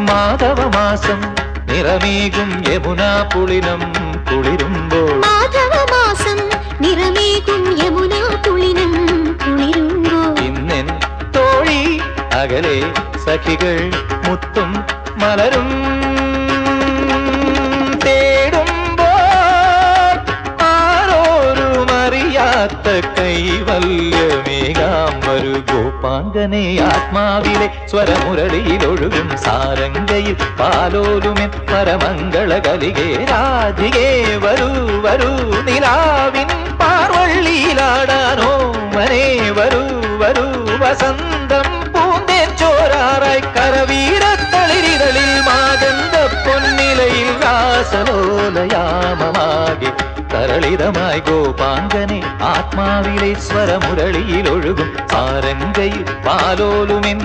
മാധവ മാസം നിറമേകും യമുനാ പുളിനം കുളിരുമ്പോൾ മാധവ മാസം നിറമേകും യമുനാ പുളിനം കുളിരുമ്പോൾ ഇന്നെൻ തോഴി അകലെ സഖികൾ മുത്തും മലരും തേടുമ്പോൾ ആരോരുമറിയാത്ത കൈവല്യമേകാം വരൂ ഗോപാംഗനെ ആത്മാവിലെ സ്വരമുരളിയിലൊഴുകും സാരംഗയിൽ പാലോലുമെൻ പരമംഗളകലികേ രാധികേ വരൂ വരൂ നിലാവിൻ പാർവള്ളിയിലാടാനോ മനെ വരൂ വരൂ വസന്തം പൂന്തേൻ ചോരാറായി കരവീരത്തളിരിതളിൽ മാകന്ത പൊന്നിലയിൽ രാസലോലയാമമാകെ തരളിതമായി ഗോപാംഗനെ ആത്മാവിലെ സ്വരമുരളിയിലൊഴുകും സാരംഗയിൽ പാലോലുമെൻ